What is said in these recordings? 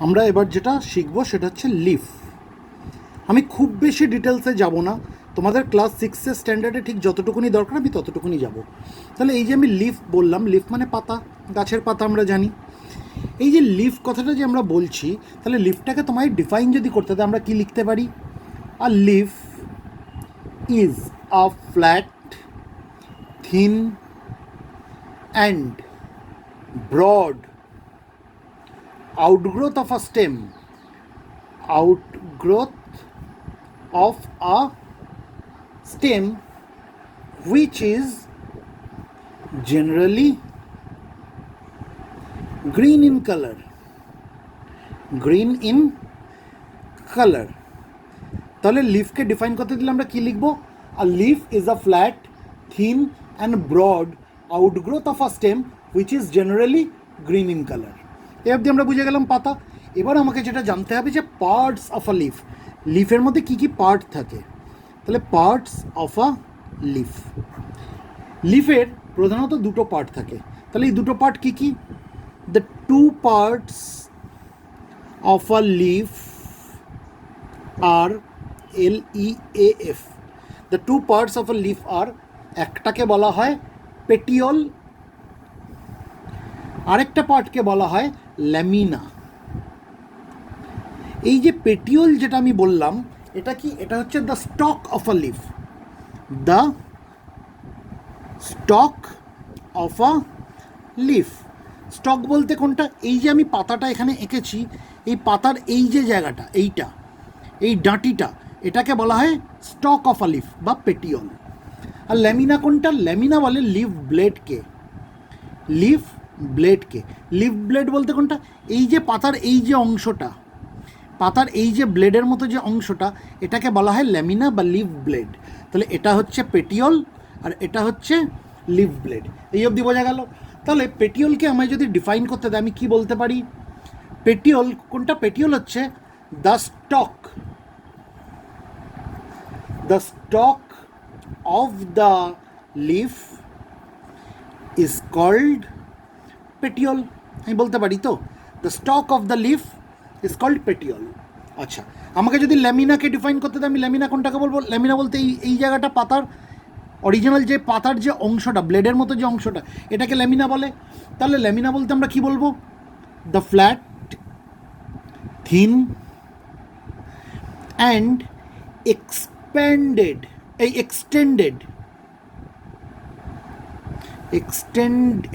আমরা এবার যেটা শিখবো সেটা হচ্ছে লিফ। আমি খুব বেশি ডিটেলসে যাব না, তোমাদের ক্লাস 6-এর স্ট্যান্ডার্ডে ঠিক যতটুকুনি দরকার আমি ততটুকুনি যাব। তাহলে এই যে আমি লিফ বললাম, লিফ মানে পাতা, গাছের পাতা আমরা জানি। এই যে লিফ কথাটা যে আমরা বলছি, তাহলে লিফটাকে তোমায় ডিফাইন যদি করতে হয় আমরা কি লিখতে পারি? A leaf is a flat, thin and broad outgrowth of a stem, outgrowth of a stem which is generally green in color. Green in color. তাহলে লিফকে ডিফাইন করতে দিলে আমরা কি লিখব? A leaf is a flat, thin and broad outgrowth of a stem which is generally green in colour. এ অবধি আমরা বুঝে গেলাম পাতা। এবার আমাকে যেটা জানতে হবে যে পার্টস অফ আ লিফ, লিফের মধ্যে কী কী পার্ট থাকে। তাহলে পার্টস অফ আ লিফ, লিফের প্রধানত দুটো পার্ট থাকে। তাহলে এই দুটো পার্ট কী কী? The two parts of a leaf are LEAF, the two parts of a leaf are, একটাকে বলা হয় পেটিওল, আরেকটা পার্টকে বলা হয় ল্যামিনা। এই যে পেটিওল যেটা আমি বললাম এটা কি? এটা হচ্ছে the stalk of a leaf, the stalk of a leaf. Stock বলতে কোনটা? এই যে আমি পাতাটা এখানে এঁকেছি, এই পাতার এই যে জায়গাটা, এইটা, এই ডাঁটিটা, এটাকে বলা হয় স্টক অফ আ লিফ বা পেটিওল। আর ল্যামিনা কোনটা? ল্যামিনা বলে লিফ ব্লেডকে, লিফ ব্লেডকে। লিফ ব্লেড বলতে কোনটা? এই যে পাতার এই যে অংশটা, পাতার এই যে ব্লেডের মতো যে অংশটা, এটাকে বলা হয় ল্যামিনা বা লিফ ব্লেড। তাহলে এটা হচ্ছে পেটিওল আর এটা হচ্ছে লিফ ব্লেড। এই অবধি বোঝা গেল? তাহলে পেটিওলকে আমায় যদি ডিফাইন করতে দেয় আমি কি বলতে পারি? পেটিওল কোনটা? পেটিওল হচ্ছে the stalk, the stalk of the leaf is called petiole. আমি বলতে পারি তো, the stalk of the leaf is called petiole. আচ্ছা, আমাকে যদি ল্যামিনাকে ডিফাইন করতে দেয় আমি ল্যামিনা কোনটাকে বলবো? ল্যামিনা বলতে এই জায়গাটা, পাতার অরিজিনাল যে পাতার যে অংশটা, ব্লেডের মতো যে অংশটা, এটাকে ল্যামিনা বলে। তাহলে ল্যামিনা বলতে আমরা কি বলবো? The flat, thin and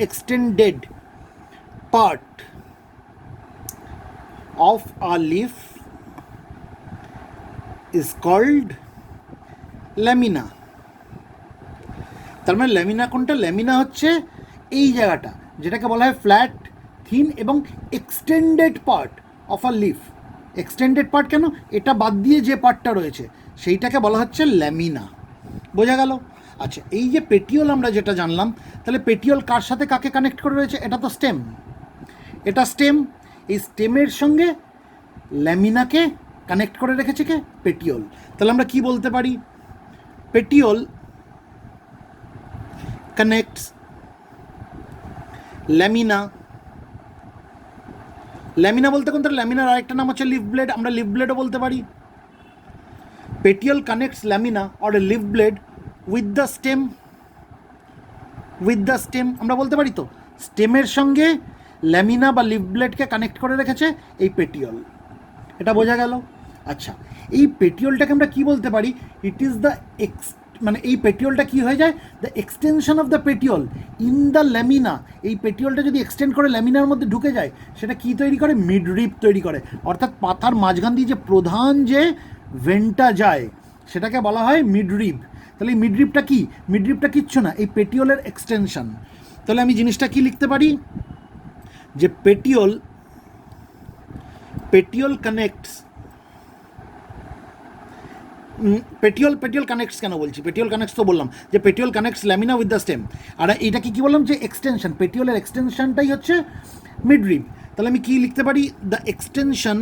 extended part of a leaf is called lamina. তার মানে ল্যামিনা কোনটা? ল্যামিনা হচ্ছে এই জায়গাটা যেটাকে বলা হয় ফ্ল্যাট, থিন এবং extended part of a leaf. Extended part কেন? এটা বাদ দিয়ে যে পার্টটা রয়েছে সেইটাকে বলা হচ্ছে ল্যামিনা। বোঝা গেল? আচ্ছা, এই যে পেটিওল আমরা যেটা জানলাম, তাহলে পেটিওল কার সাথে কাকে কানেক্ট করে রয়েছে? এটা তো স্টেম, এটা স্টেম। এই স্টেমের সঙ্গে ল্যামিনাকে কানেক্ট করে রেখেছে কে? পেটিওল। তাহলে আমরা কি বলতে পারি? Petiole connects lamina. ল্যামিনা বলতে কোনটা? ল্যামিনার আরেকটা নাম হচ্ছে লিফ ব্লেড, আমরা লিফ ব্লেডও বলতে পারি। Petiole connects lamina or a leaf blade with the stem, with the stem আমরা বলতে পারি তো, স্টেমের সঙ্গে ল্যামিনা বা লিফ ব্লেডকে কানেক্ট করে রেখেছে এই পেটিওল। এটা বোঝা গেল? আচ্ছা, এই পেটিওলটাকে আমরা কি বলতে পারি? ইট ইজ দ্য মানে এই পেটিওলটা কি হয়ে যায়? The extension of the petiole in the lamina. এই পেটিওলটা যদি এক্সটেন্ড করে ল্যামিনার মধ্যে ঢুকে যায়, সেটা কি তৈরি করে? মিডরিপ তৈরি করে। অর্থাৎ পাতার মাঝখান দিয়ে যে প্রধান যে ভেনটা যায় সেটাকে বলা হয় মিডরিপ। তাহলে এই মিডরিপটা কি? মিডরিপটা কিচ্ছু না, এই পেটিওলের এক্সটেনশন। তাহলে আমি জিনিসটা কি লিখতে পারি? যে পেটিওল কানেক্টস, পেটিওল কানেক্টস কেন বলছি? পেটিওল কানেক্টস তো বললাম যে petiole connects lamina with the stem. আর এইটাকে কি বললাম? যে এক্সটেনশন, পেটিওলের এক্সটেনশনটাই হচ্ছে মিডরিপ। তাহলে আমি কি লিখতে পারি? The extension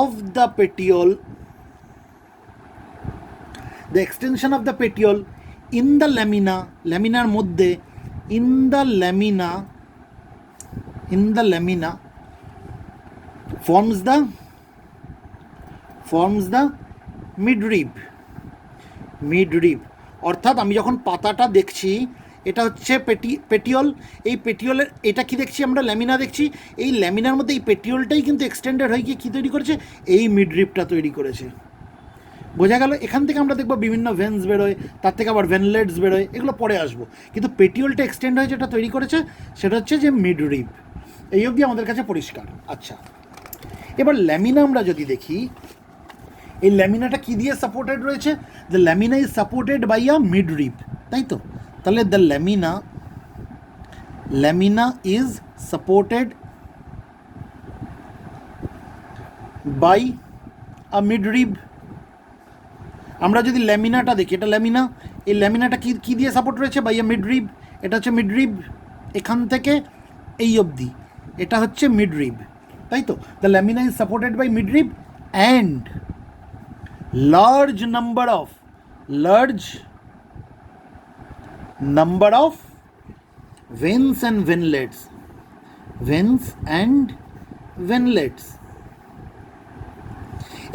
of the petiole, the extension of the petiole in the lamina, ল্যামিনার মধ্যে, in the lamina in the lamina forms the midrib অর্থাৎ আমি যখন পাতাটা দেখছি এটা হচ্ছে পেটিওল, এই পেটিওলের এটা কি দেখছি আমরা, ল্যামিনা দেখছি, এই ল্যামিনার মধ্যে এই পেটিওলটাই কিন্তু এক্সটেন্ডেড হয়ে গিয়ে কী তৈরি করেছে, এই মিডরিবটা তৈরি করেছে। বোঝা গেল? এখান থেকে আমরা দেখবো বিভিন্ন ভেন্স বেরোয়, তার থেকে আবার ভেনলেটস বেরোয়, এগুলো পরে আসবো, কিন্তু পেটিওলটা এক্সটেন্ড হয়ে যেটা তৈরি করেছে সেটা হচ্ছে যে মিডরিব। এই অবধি আমাদের কাছে পরিষ্কার। আচ্ছা, এবার ল্যামিনা আমরা যদি দেখি, এই ল্যামিনাটা কী দিয়ে সাপোর্টেড রয়েছে? The lamina is supported by a midrib, তাই তো? তাহলে the lamina is supported by a midrib. আমরা যদি ল্যামিনাটা দেখি, এটা ল্যামিনা, এই ল্যামিনাটা কী দিয়ে সাপোর্ট রয়েছে? By a মিডরিব। এটা হচ্ছে মিডরিব, এখান থেকে এই অবধি এটা হচ্ছে মিডরিব, তাই তো? The lamina is supported by midrib and large number of veins and venlets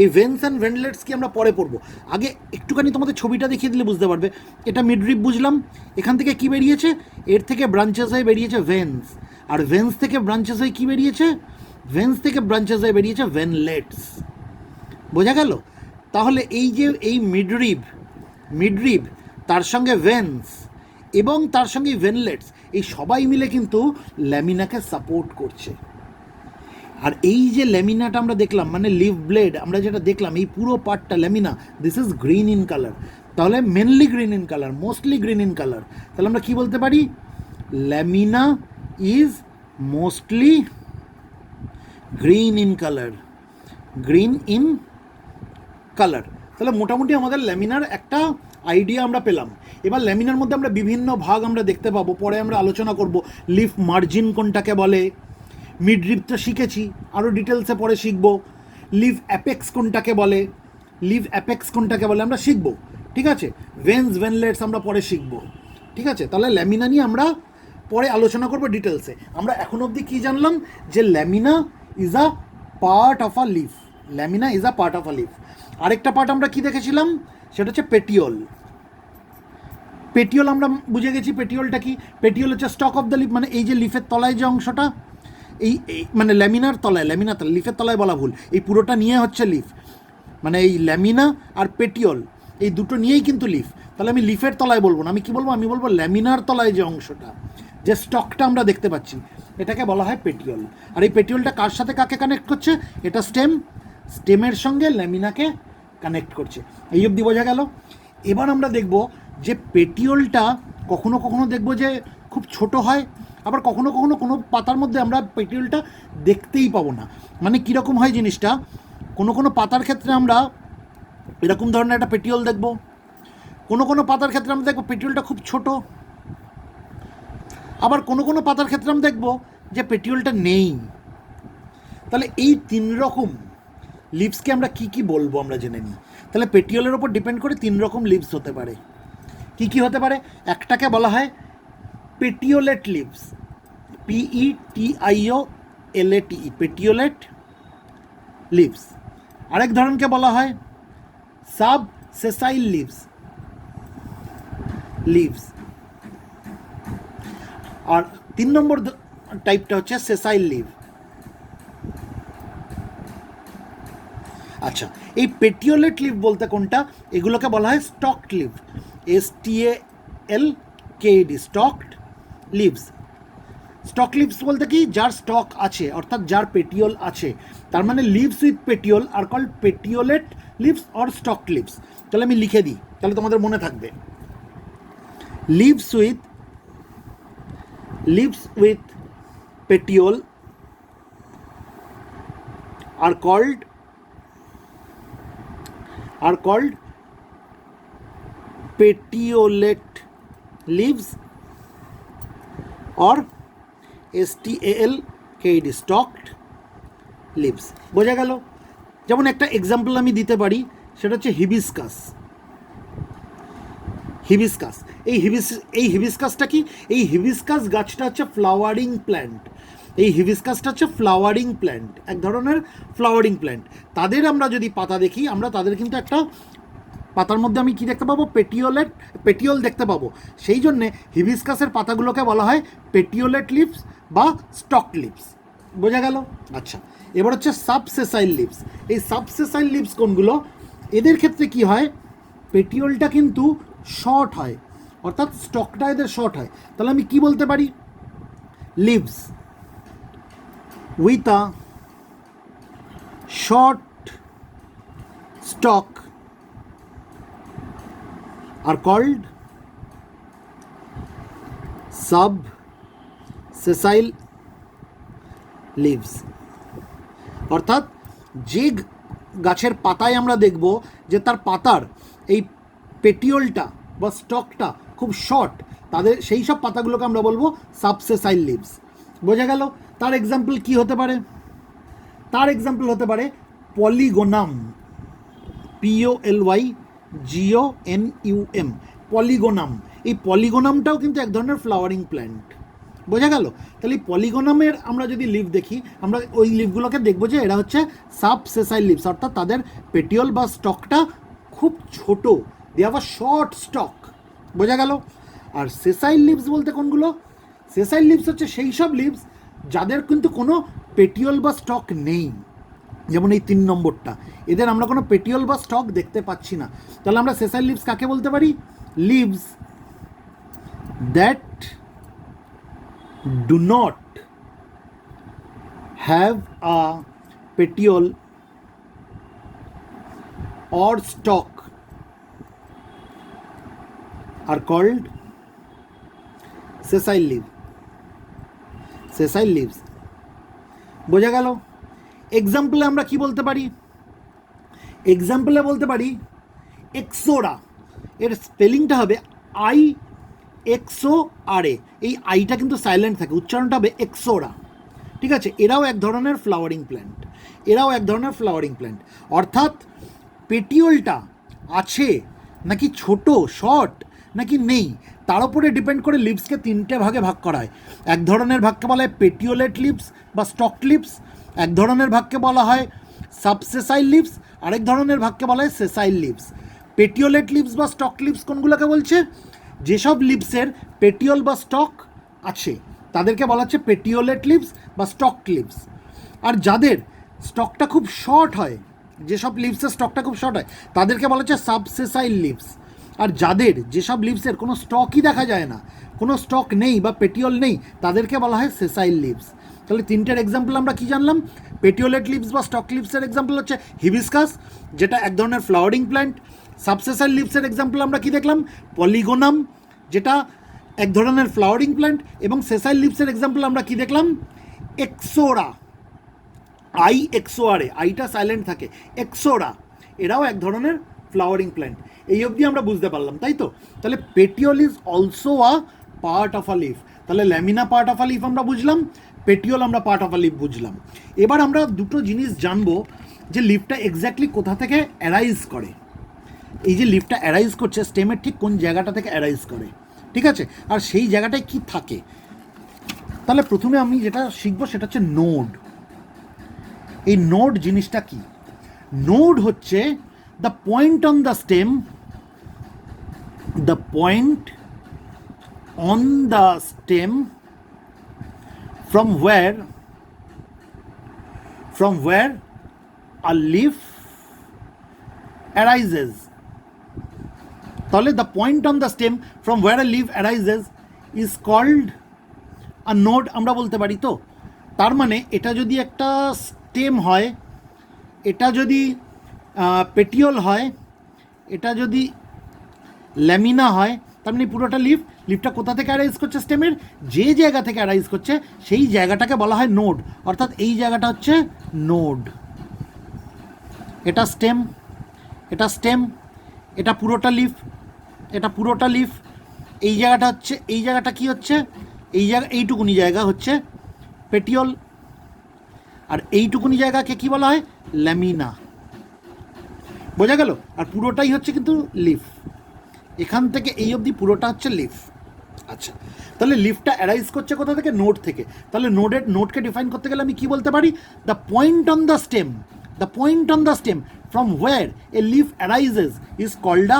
এই ভেন্স অ্যান্ড ভেনলেটস কি আমরা পরে পড়বো, আগে একটুখানি তোমাদের ছবিটা দেখিয়ে দিলে বুঝতে পারবে। এটা মিডরিব বুঝলাম, এখান থেকে কি বেরিয়েছে, এর থেকে ব্রাঞ্চেস হয়ে বেরিয়েছে ভেন্স, আর ভেন্স থেকে ব্রাঞ্চেস হয়ে কি বেরিয়েছে, ভেন্স থেকে ব্রাঞ্চেস হয়ে বেরিয়েছে ভেনলেটস। বোঝা গেল? তাহলে এই যে এই মিডরিব তার সঙ্গে ভেন্স এবং তার সঙ্গে ভেনলেটস, এই সবাই মিলে কিন্তু ল্যামিনাকে সাপোর্ট করছে। আর এই যে ল্যামিনাটা আমরা দেখলাম, মানে লিভ ব্লেড আমরা যেটা দেখলাম, এই পুরো পার্টটা lamina, this is green in colour. তাহলে mainly green in colour, mostly green in colour. তাহলে আমরা কি বলতে পারি? Lamina is mostly green in colour, তাহলে মোটামুটি আমাদের ল্যামিনার একটা আইডিয়া আমরা পেলাম। এবার ল্যামিনার মধ্যে আমরা বিভিন্ন ভাগ আমরা দেখতে পাবো, পরে আমরা আলোচনা করব। লিফ মার্জিন কোনটাকে বলে, মিডরিব তো শিখেছি, আরও ডিটেলসে পরে শিখব। লিভ অ্যাপেক্স কোনটাকে বলে আমরা শিখব, ঠিক আছে? ভেনলেটস আমরা পরে শিখব, ঠিক আছে? তাহলে ল্যামিনা নিয়ে আমরা পরে আলোচনা করব ডিটেলসে। আমরা এখন অবধি কী জানলাম? যে lamina is a part of a leaf, আরেকটা পার্ট আমরা কি দেখেছিলাম, সেটা হচ্ছে পেটিওল আমরা বুঝে গেছি। পেটিওলটা কি? পেটিওল হচ্ছে স্টক অফ দ্য লিফ, মানে এই যে লিফের তলায় যে অংশটা, এই মানে ল্যামিনার তলায়, লিফের তলায় বলা ভুল, এই পুরোটা নিয়ে হচ্ছে লিফ, মানে এই ল্যামিনা আর পেটিওল এই দুটো নিয়েই কিন্তু লিফ। তাহলে আমি লিফের তলায় বলবো না, আমি কি বলবো? আমি বলবো ল্যামিনার তলায় যে অংশটা, যে স্টকটা আমরা দেখতে পাচ্ছি, এটাকে বলা হয় পেটিওল। আর এই পেটিওলটা কার সাথে কাকে কানেক্ট করছে? এটা স্টেমের সঙ্গে ল্যামিনাকে কানেক্ট করছে। এই অবধি বোঝা গেল? এবার আমরা দেখব যে পেটিওলটা কখনো কখনো দেখব যে খুব ছোট হয়, আবার কখনো কখনো কোনো পাতার মধ্যে আমরা পেটিওলটা দেখতেই পাবো না। মানে কীরকম হয় জিনিসটা? কোনো পাতার ক্ষেত্রে আমরা এরকম ধরনের একটা পেটিওল দেখব, কোনো পাতার ক্ষেত্রে আমরা দেখব পেটিওলটা খুব ছোট, আবার কোনো পাতার ক্ষেত্রে আমরা দেখব যে পেটিওলটা নেই। তাহলে এই তিন রকম লিভসকে আমরা কি বলবো আমরা জেনে নিই। তাহলে পেটিওলের ওপর ডিপেন্ড করে তিন রকম লিভস হতে পারে। কি হতে পারে? একটাকে বলা হয় পেটিওলেট লিভস, PETIOLATE, পেটিওলেট লিভস। আরেক ধরনকে বলা হয় সাবসেসাইল লিভস, আর তিন নম্বর টাইপটা হচ্ছে সেসাইল লিভ। আচ্ছা, এই পেটিওলেট লিভ বলতে কোনটা? এগুলোকে বলা হয় stalked leaf, STALKED, stalked leaves. Stalk leaves বলতে কি? যার স্টক আছে, অর্থাৎ যার পেটিওল আছে, তার মানে leaves with petiole are called petiolate leaves or stalk leaves. তাহলে আমি লিখে দিই, তাহলে তোমাদের মনে থাকবে। Leaves with petiole are called petiolate leaves or STALKED, stalked leaves। বোঝা গেল? যেমন একটা এক্সাম্পল আমি দিতে পারি, সেটা হচ্ছে হিবিস্কাস। এই হিবিস্কাসটা কি? এই হিবিস্কাস গাছটা হচ্ছে ফ্লাওয়ারিং প্ল্যান্ট। এই হিবিস্কাসটা হচ্ছে ফ্লাওয়ারিং প্ল্যান্ট, এক ধরনের ফ্লাওয়ারিং প্ল্যান্ট। তাদের আমরা যদি পাতা দেখি, আমরা তাদের কিন্তু একটা পাতার মধ্যে আমি কি দেখতে পাবো, পেটিওল দেখতে পাবো। সেই জন্যে হিবিস্কাসের পাতাগুলোকে বলা হয় পেটিওলেট লিভস বা স্টক লিভস। বোঝা গেল? আচ্ছা, এবার হচ্ছে সাবসেসাইল লিভস। এই সাবসেসাইল লিভস কোনগুলো? এদের ক্ষেত্রে কি হয়, পেটিওলটা কিন্তু শর্ট হয়, অর্থাৎ স্টকটা এদের শর্ট হয়। তাহলে আমি কি বলতে পারি, lives with a short stock are called subsessile leaves। অর্থাৎ যে গাছের পাতায় আমরা দেখব যে তার পাতার এই পেটিওলটা বা স্টকটা খুব শর্ট, তাদের সেই সব পাতাগুলোকে আমরা বলবো সাবসেসাইল লিভস। বোঝা গেল? তার এক্সাম্পল কি হতে পারে? তার এক্সাম্পল হতে পারে পলিগোনাম, POLYGONUM, পলিগোনাম। এই পলিগোনামটাও কিন্তু এক ধরনের ফ্লাওয়ারিং প্ল্যান্ট। বোঝা গেল? তাহলে এই পলিগোনামের আমরা যদি লিভ দেখি, আমরা ওই লিভগুলোকে দেখবো যে এরা হচ্ছে সাবসেসাইল লিভস, অর্থাৎ তাদের পেটিওল বা স্টকটা খুব ছোট, they have a short stalk. বোঝা গেল? আর সেসাইল লিভস বলতে কোনগুলো? সেসাইল লিভস হচ্ছে সেই সব লিভস যাদের কিন্তু কোনো পেটিওল বা স্টক নেই, যেমন এই 3 নম্বরটা, এদের আমরা কোনো পেটিওল বা স্টক দেখতে পাচ্ছি না। তাহলে আমরা সেসাইল লিভস কাকে বলতে পারি? Leaves that do not have a petiole or stalk are called sessile leaf, sessile leaves। বোঝা গেল? এক্সাম্পলে আমরা কি বলতে পারি? এক্সাম্পলে বলতে পারি এক্সোরা। এর স্পেলিংটা হবে IXORA। এই আইটা কিন্তু সাইলেন্ট থাকে, উচ্চারণটা হবে এক্সোরা। ঠিক আছে? এরাও এক ধরনের ফ্লাওয়ারিং প্ল্যান্ট, এরাও এক ধরনের ফ্লাওয়ারিং প্ল্যান্ট। অর্থাৎ পেটিওলটা আছে নাকি ছোট শর্ট নাকি নেই, তার উপরে ডিপেন্ড করে লিভসকে 3টে ভাগে ভাগ করা হয়। এক ধরনের ভাগকে বলা হয় পেটিওলেট লিভস বা স্টক লিভস, এক ধরনের ভাগকে বলা হয় সাবসেসাইল লিভস, আরেক ধরনের ভাগকে বলা হয় সেসাইল লিভস। পেটিওলেট লিভস বা স্টক লিভস কোনগুলোকে বলছে? যেসব লিভসের পেটিওল বা স্টক আছে তাদেরকে বলা হচ্ছে পেটিওলেট লিভস বা স্টক লিভস। আর যাদের স্টকটা খুব শর্ট হয়, যেসব লিভসের স্টকটা খুব শর্ট হয়, তাদেরকে বলা হচ্ছে সাবসেসাইল লিভস। আর যাদের যেসব লিভসের কোনো স্টকই দেখা যায় না, কোনো স্টক নেই বা পেটিওল নেই, তাদেরকে বলা হয় সেসাইল লিভস। তাহলে 3টের এক্সাম্পল আমরা কি জানলাম? পেটিওলেট লিভস বা স্টক লিভসের এক্সাম্পল হচ্ছে হিবিস্কাস, যেটা এক ধরনের ফ্লাওয়ারিং প্ল্যান্ট। সাবসেসাইল লিভসের এক্সাম্পল আমরা কি দেখলাম? পলিগোনাম, যেটা এক ধরনের ফ্লাওয়ারিং প্ল্যান্ট। এবং সেসাইল লিভসের এক্সাম্পল আমরা কি দেখলাম? এক্সোরা, IXORA, আইটা সাইলেন্ট থাকে, এক্সোরা, এরাও এক ধরনের ফ্লাওয়ারিং প্ল্যান্ট। এই অবধি আমরা বুঝতে পারলাম, তাই তো? তাহলে petiole is also a part of a leaf. তাহলে lamina part of a leaf আমরা বুঝলাম, পেটিওল আমরা পার্ট অফ আ লিফ বুঝলাম। এবার আমরা দুটো জিনিস জানবো যে লিফটা এক্স্যাক্টলি কোথা থেকে অ্যারাইজ করে। এই যে লিফটা অ্যারাইজ করছে, স্টেমের ঠিক কোন জায়গাটা থেকে অ্যারাইজ করে, ঠিক আছে? আর সেই জায়গাটায় কি থাকে? তাহলে প্রথমে আমি যেটা শিখবো সেটা হচ্ছে নোড। এই নোড জিনিসটা কি? নোড হচ্ছে the point on the stem, the point on the stem from where a leaf arises। তাহলে the point on the stem from where a leaf arises is called a node আমরা বলতে পারি। তো তার মানে এটা যদি একটা স্টেম হয়, এটা যদি পেটিওল হয়, এটা যদি ল্যামিনা হয়, তার মানে পুরোটা লিফটা কোথা থেকে অ্যারাইজ করছে? স্টেমের যে জায়গা থেকে অ্যারাইজ করছে সেই জায়গাটাকে বলা হয় নোড। অর্থাৎ এই জায়গাটা হচ্ছে নোড। এটা স্টেম, এটা স্টেম, এটা পুরোটা লিফ, এটা পুরোটা লিফ। এই জায়গাটা হচ্ছে, এই জায়গাটা কি হচ্ছে? এই জায়গা, এইটুকুনি জায়গা হচ্ছে পেটিওল, আর এইটুকুনি জায়গাকে কি বলা হয়? ল্যামিনা। বোঝা গেল? আর পুরোটাই হচ্ছে কিন্তু লিফ, এখান থেকে এই অবধি পুরোটা হচ্ছে লিফ। আচ্ছা, তাহলে লিফটা অ্যারাইজ করছে কোথা থেকে? নোড থেকে। তাহলে নোডকে ডিফাইন করতে গেলে আমি কি বলতে পারি? The point on the stem, the point on the stem from where a leaf arises is called a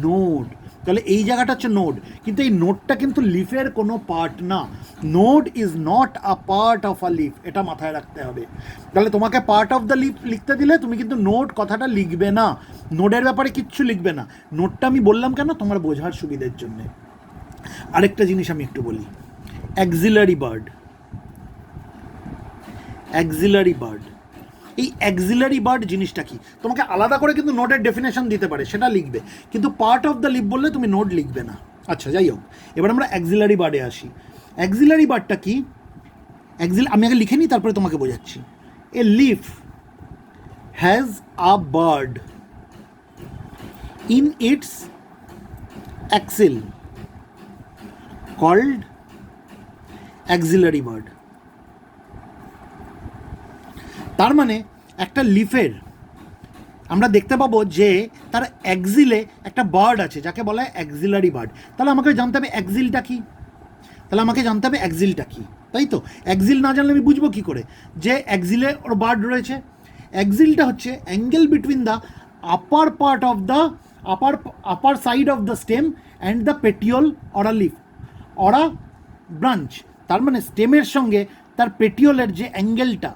node. তাহলে এই জায়গাটা হচ্ছে নোড, কিন্তু এই নোডটা কিন্তু লিফের কোনো পার্ট না। Node is not a part of a leaf, এটা মাথায় রাখতে হবে। তাহলে তোমাকে পার্ট অফ দ্য লিফ লিখতে দিলে তুমি কিন্তু নোড কথাটা লিখবে না, নোডের ব্যাপারে কিচ্ছু লিখবে না। নোডটা আমি বললাম কেন? তোমার বোঝার সুবিধের জন্যে। আরেকটা জিনিস আমি একটু বলি, অ্যাক্সিলারি বার্ড। অ্যাক্সিলারি বার্ড, এই অ্যাক্সিলারি বার্ড জিনিসটা কি? তোমাকে আলাদা করে কিন্তু নোডের ডেফিনেশন দিতে পারে, সেটা লিখবে, কিন্তু পার্ট অফ দ্য লিফ বললে তুমি নোড লিখবে না। আচ্ছা, যাই হোক, এবার আমরা অ্যাক্সিলারি বার্ডে আসি। অ্যাক্সিলারি বার্ডটা কি? আমি আগে লিখে নিই, তারপরে তোমাকে বোঝাচ্ছি। A leaf has a bird in its axil called axillary bird। তার মানে একটা লিফের আমরা দেখতে পাবো যে তার অ্যাক্সিলে একটা বার্ড আছে যাকে বলা হয় অ্যাক্সিলারি বার্ড। তাহলে আমাকে জানতে হবে অ্যাক্সিলটা কি, তাহলে আমাকে জানতে হবে অ্যাক্সিলটা কি, তাই তো? অ্যাক্সিল না জানলে আমি বুঝবো কী করে যে অ্যাক্সিলে ওর বার্ড রয়েছে? অ্যাক্সিলটা হচ্ছে angle between the upper part of the upper side of the stem and the petiole or a leaf or a branch. তার মানে স্টেমের সঙ্গে তার পেটিওলের যে অ্যাঙ্গেলটা,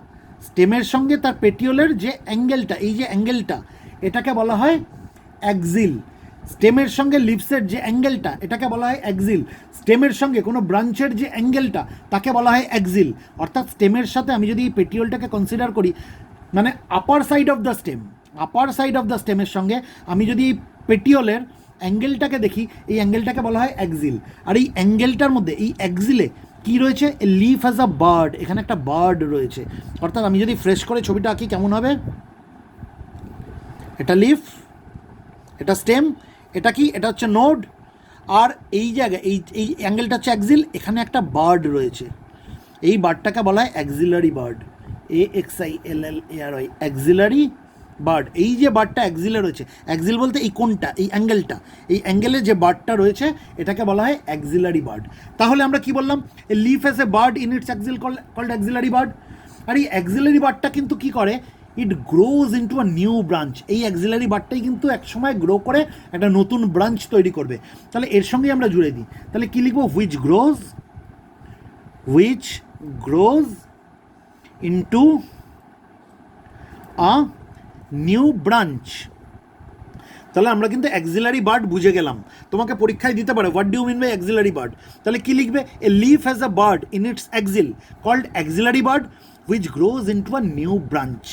স্টেমের সঙ্গে তার পেটিওলের যে অ্যাঙ্গেলটা, এই যে অ্যাঙ্গেলটা, এটাকে বলা হয় অ্যাক্সিল। স্টেমের সঙ্গে লিভসের যে অ্যাঙ্গেলটা, এটাকে বলা হয় অ্যাক্সিল। স্টেমের সঙ্গে কোনো ব্রাঞ্চের যে অ্যাঙ্গেলটা, তাকে বলা হয় অ্যাক্সিল। অর্থাৎ স্টেমের সাথে আমি যদি এই পেটিওলটাকে কনসিডার করি, মানে upper side of the stem, upper side of the স্টেমের সঙ্গে আমি যদি এই পেটিওলের অ্যাঙ্গেলটাকে দেখি, এই অ্যাঙ্গেলটাকে বলা হয় অ্যাক্সিল। আর এই অ্যাঙ্গেলটার মধ্যে, এই অ্যাক্সিলে কী রয়েছে? এ লিফ হ্যাজ আ বার্ড, এখানে একটা বার্ড রয়েছে। অর্থাৎ আমি যদি ফ্রেশ করে ছবিটা আঁকি কেমন হবে? এটা লিফ, এটা স্টেম, এটা কি? এটা হচ্ছে নোড। আর এই জায়গায় এই অ্যাঙ্গেলটা হচ্ছে অ্যাক্সিল, এখানে একটা বার্ড রয়েছে। এই বার্ডটাকে বলা হয় axillary bird, AXILLARY, axillary bird. এই যে বার্ডটা অ্যাক্সিলে রয়েছে, অ্যাক্সিল বলতে এই কোনটা? এই অ্যাঙ্গেলটা, এই অ্যাঙ্গেলে যে বার্ডটা রয়েছে এটাকে বলা হয় অ্যাক্সিলারি বার্ড। তাহলে আমরা কি বললাম? A leaf has a bird in its axil called axillary bird. আর এই অ্যাক্সিলারি বার্ডটা কিন্তু কি করে? It grows into a new branch. এই অ্যাক্সিলারি বার্ডটাই কিন্তু একসময় গ্রো করে একটা নতুন ব্রাঞ্চ তৈরি করবে। তাহলে এর সঙ্গেই আমরা জুড়ে দিই, তাহলে কী লিখবো? Which grows into a new branch. তাহলে আমরা কিন্তু অ্যাক্সিলারি বার্ড বুঝে গেলাম। তোমাকে পরীক্ষায় দিতে পারে what do you mean by axillary bird. তাহলে কি লিখবে? A leaf has a bird in its axil called axillary bird which grows into a new branch.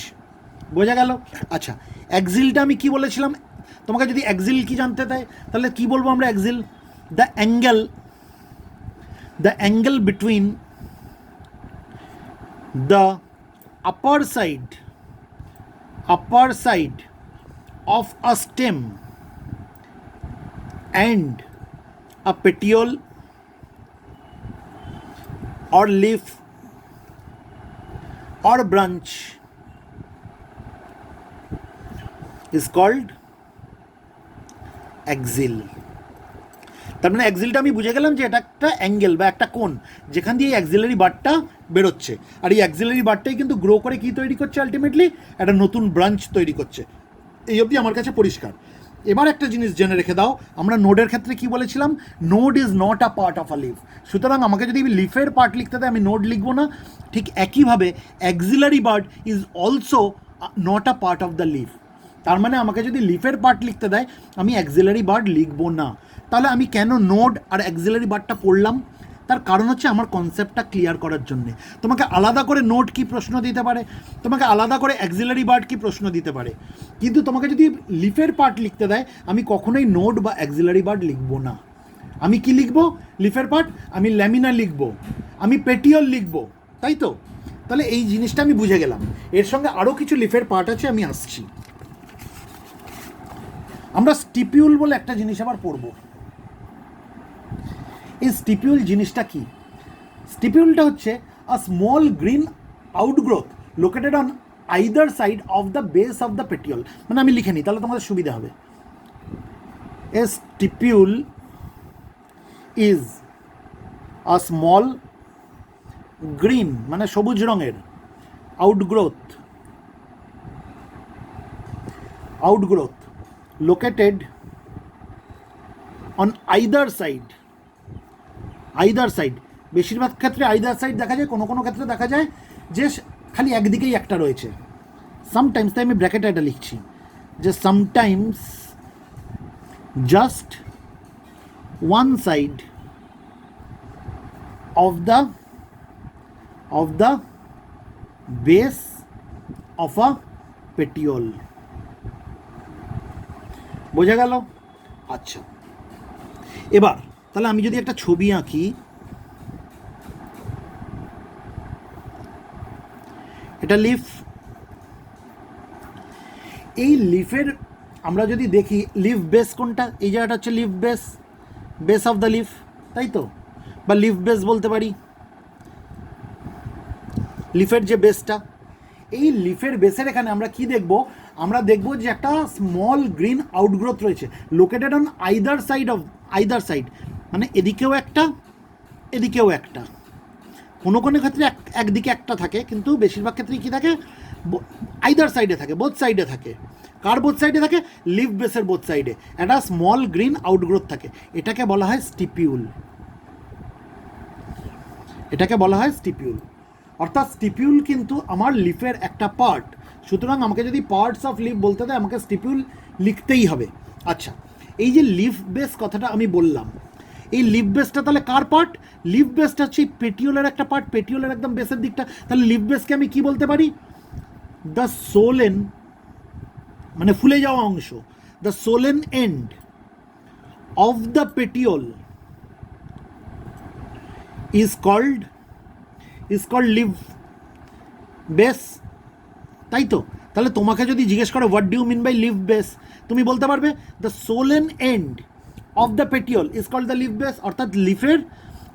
বোঝা গেল? আচ্ছা, অ্যাক্সিলটা আমি কি বলেছিলাম? তোমাকে যদি অ্যাক্সিল কি জানতে দেয়, তাহলে কি বলবো আমরা? Axil, the angle between the upper side of a stem and a petiole or leaf or branch is called axil। তার মানে অ্যাক্সিলটা আমি বুঝে গেলাম যে এটা একটা অ্যাঙ্গেল বা একটা কোণ যেখান দিয়ে এই অ্যাক্সিলারি বার্ডটা বেরোচ্ছে। আর এই অ্যাক্সিলারি বার্ডটাই কিন্তু গ্রো করে কী তৈরি করছে? আলটিমেটলি একটা নতুন ব্রাঞ্চ তৈরি করছে। এই অবধি আমার কাছে পরিষ্কার। এবার একটা জিনিস জেনে রেখে দাও, আমরা নোডের ক্ষেত্রে কি বলেছিলাম? Node is not a part of a leaf. সুতরাং আমাকে যদি লিফের পার্ট লিখতে দেয় আমি নোড লিখবো না। ঠিক একইভাবে axillary bird is also not a part of the leaf. তার মানে আমাকে যদি লিফের পার্ট লিখতে দেয় আমি অ্যাক্সিলারি বার্ড লিখবো না। তাহলে আমি কেন নোড আর অ্যাক্সিলারি বার্ডটা পড়লাম? তার কারণ হচ্ছে আমার কনসেপ্টটা ক্লিয়ার করার জন্যে। তোমাকে আলাদা করে নোড কি প্রশ্ন দিতে পারে, তোমাকে আলাদা করে অ্যাক্সিলারি বার্ড কি প্রশ্ন দিতে পারে, কিন্তু তোমাকে যদি লিফের পার্ট লিখতে দেয় আমি কখনোই নোড বা অ্যাক্সিলারি বার্ড লিখবো না। আমি কি লিখবো? লিফের পার্ট আমি ল্যামিনা লিখবো, আমি পেটিওল লিখবো, তাই তো? তাহলে এই জিনিসটা আমি বুঝে গেলাম। এর সঙ্গে আরও কিছু লিফের পার্ট আছে, আমি আসছি। আমরা স্টিপিউল বলে একটা জিনিস আবার পড়বো। এই স্টিপিউল জিনিসটা কি? স্টিপিউলটা হচ্ছে a small green outgrowth located on either side of the base of the petiole. মানে আমি লিখে নিই তাহলে তোমাদের সুবিধা হবে। A stipule is a small green মানে সবুজ রঙের outgrowth located on either side বেশিরভাগ ক্ষেত্রে আইদার সাইড দেখা যায়, কোনো কোনো ক্ষেত্রে দেখা যায় যে খালি একদিকেই একটা রয়েছে। সামটাইমস, তাই আমি ব্র্যাকেটে এটা লিখছি যে sometimes just one side of the base of a petiole। বোঝা গেল? আচ্ছা, এবার তাহলে আমি যদি একটা ছবি আঁকি, এটা লিফ। এই লিফের আমরা যদি দেখি লিফ বেস কোনটা, এই জায়গাটা হচ্ছে leaf base of the leaf, তাই তো, বা লিফ বেস বলতে পারি, লিফের যে বেসটা। এই লিফের বেসের এখানে আমরা কি দেখব? আমরা দেখব যে একটা স্মল গ্রিন আউটগ্রোথ রয়েছে লোকেটেড অন আইদার সাইড, মানে এদিকেও একটা এদিকেও একটা। কোনো কোনো ক্ষেত্রে একদিকে একটা থাকে, কিন্তু বেশিরভাগ ক্ষেত্রেই কী থাকে? আইদার সাইডে থাকে, বোথ সাইডে থাকে। কার বোথ সাইডে থাকে? লিফ বেসের বোথ সাইডে একটা স্মল গ্রিন আউটগ্রোথ থাকে। এটাকে বলা হয় স্টিপিউল। অর্থাৎ স্টিপিউল কিন্তু আমার লিফের একটা পার্ট। সুতরাং আমাকে যদি পার্টস অফ লিফ বলতে দেয়, আমাকে স্টিপিউল লিখতেই হবে। আচ্ছা, এই যে লিফ বেস কথাটা আমি বললাম, এই লিফ বেসটা তাহলে কার পার্ট? লিফ বেসটা হচ্ছে পেটিওলের একটা পার্ট, পেটিওলের একদম বেসের দিকটা। তাহলে লিফ বেসকে আমি কি বলতে পারি? দ্য সোলেন, মানে ফুলে যাওয়া অংশ, the swollen end of the petiole is called leaf base, তাই তো? তাহলে তোমাকে যদি জিজ্ঞেস করো what do you mean by leaf base, তুমি বলতে পারবে the swollen end of the petiole is called the leaf base. অর্থাৎ লিফের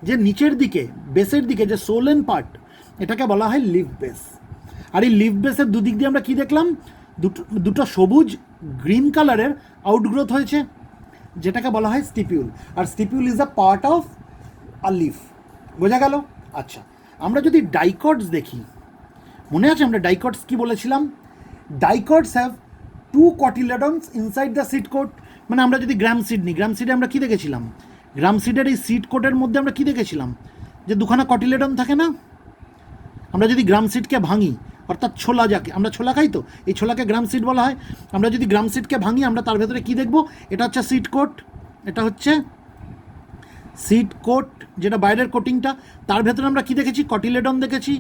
যে নিচের দিকে, বেসের দিকে যে সোলেন পার্ট, এটাকে বলা হয় লিভ বেস। আর এই লিভ বেসের দুদিক দিয়ে আমরা কি দেখলাম? দুটো সবুজ গ্রিন কালারের আউটগ্রোথ হয়েছে, যেটাকে বলা হয় স্টিপিউল। আর stipule is a part of a leaf. বোঝা গেল? আচ্ছা, আমরা যদি ডাইকটস দেখি, মনে আছে আমরা ডাইকটস কি বলেছিলাম? Dicots have 2 cotyledons inside the seed coat. মানে আমরা যদি গ্রাম সিড নিই, গ্রাম সিডে আমরা কি দেখেছিলাম? গ্রাম সিডের এই সিড কোটের মধ্যে আমরা কি দেখেছিলাম? যে দুখানা কটিলেডন থাকে না? আমরা যদি গ্রাম সিডকে ভাঙি, অর্থাৎ ছোলা, যাকে আমরা ছোলা খাই, তো এই ছোলাকে গ্রাম সিড বলা হয়। আমরা যদি গ্রাম সিডকে ভাঙি, আমরা তার ভেতরে কি দেখব? এটা হচ্ছে সিড কোট, এটা হচ্ছে সিড কোট, যেটা বাইরের কোটিংটা। তার ভেতরে আমরা কি দেখেছি? কটিলেডন দেখেছি,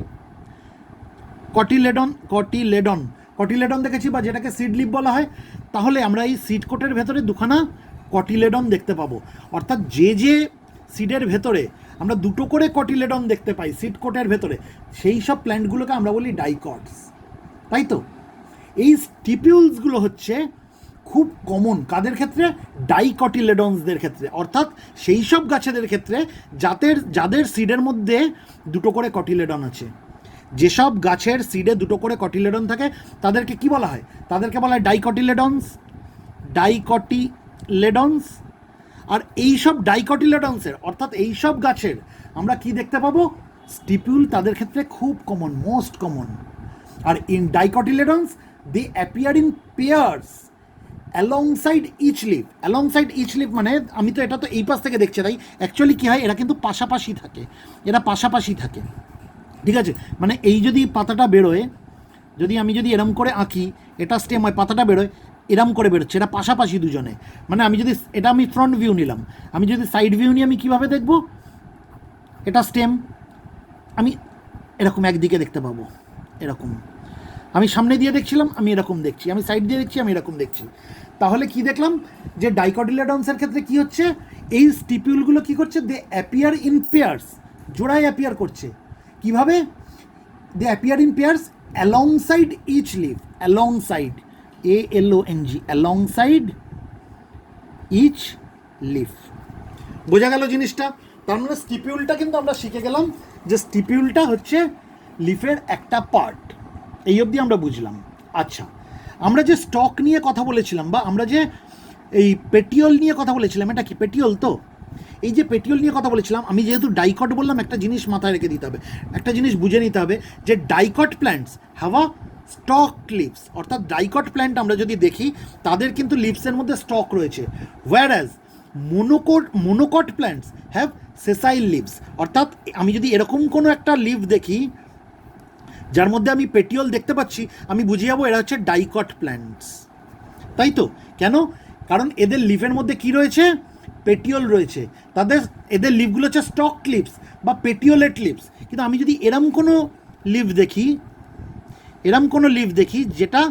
কটিলেডন দেখেছি, বা যেটাকে সিড লিপ বলা হয়। তাহলে আমরা এই সিড কোটের ভেতরে দুখানা কটিলেডন দেখতে পাবো। অর্থাৎ যে সিডের ভেতরে আমরা দুটো করে কটিলেডন দেখতে পাই সিড কোটের ভেতরে, সেই সব প্ল্যান্টগুলোকে আমরা বলি ডাইকটস, তাই তো? এই স্টিপিউলসগুলো হচ্ছে খুব কমন কাদের ক্ষেত্রে? ডাইকটিলেডনসদের ক্ষেত্রে। অর্থাৎ সেই সব গাছেদের ক্ষেত্রে যাদের সিডের মধ্যে দুটো করে কটিলেডন আছে। যেসব গাছের সিডে দুটো করে কটিলেডন থাকে তাদেরকে কি বলা হয়? তাদেরকে বলা হয় ডাইকটিলেডনস। আর এই সব ডাইকটিলেডনসের, অর্থাৎ এই সব গাছের আমরা কি দেখতে পাবো? স্টিপিউল তাদের ক্ষেত্রে খুব কমন, মোস্ট কমন। আর in dicotyledons they appear in pairs alongside each leaf. মানে আমি তো এটা তো এই পাশ থেকে দেখছি, তাই অ্যাকচুয়ালি কী হয়? এরা কিন্তু পাশাপাশি থাকে, ঠিক আছে? মানে এই যদি পাতাটা বেরোয়, আমি যদি এরম করে আঁকি, এটা স্টেম হয়, পাতাটা বেরোয়, এরম করে বেরোচ্ছে, এটা পাশাপাশি দুজনে। মানে আমি যদি এটা আমি ফ্রন্ট ভিউ নিলাম, আমি যদি সাইড ভিউ নিই, আমি কীভাবে দেখব? এটা স্টেম, আমি এরকম একদিকে দেখতে পাবো, এরকম। আমি সামনে দিয়ে দেখছিলাম, আমি এরকম দেখছি, আমি সাইড দিয়ে দেখছি, আমি এরকম দেখছি। তাহলে কি দেখলাম? যে ডাইকটিলেডনসের ক্ষেত্রে কি হচ্ছে? এই স্টিপিউলগুলো কি করছে? দে অ্যাপিয়ার ইন পেয়ার্স, জোড়ায় অ্যাপিয়ার করছে। কিভাবে? They appear in pairs alongside each leaf, alongside, alongside each leaf. বোঝা গেল জিনিসটা? তার মানে স্টিপিউলটা কিন্তু আমরা শিখে গেলাম যে স্টিপিউলটা হচ্ছে লিফের একটা পার্ট। এই অবধি আমরা বুঝলাম। আচ্ছা, আমরা যে স্টক নিয়ে কথা বলেছিলাম, বা আমরা যে এই পেটিওল নিয়ে কথা বলেছিলাম, এটা কি পেটিওল? তো এই যে পেটিওল নিয়ে কথা বলেছিলাম, আমি যেহেতু ডাইকট বললাম, একটা জিনিস মাথায় রেখে দিতে হবে, একটা জিনিস বুঝে নিতে হবে যে dicot plants have a stalk leaves, অর্থাৎ ডাইকট প্ল্যান্ট আমরা যদি দেখি তাদের কিন্তু লিভসের মধ্যে স্টক রয়েছে, whereas monocot plants have sessile leaves. অর্থাৎ আমি যদি এরকম কোনো একটা লিভ দেখি যার মধ্যে আমি পেটিওল দেখতে পাচ্ছি, আমি বুঝে যাবো এরা হচ্ছে ডাইকট প্ল্যান্টস, তাই তো? কেন? কারণ এদের লিফের মধ্যে কি রয়েছে? পেটিওল রয়েছে, এদের লিভগুলো হচ্ছে স্টক লিভস বা পেটিওলেট লিভস। কিন্তু আমি যদি এরম কোনো লিভ দেখি যেটা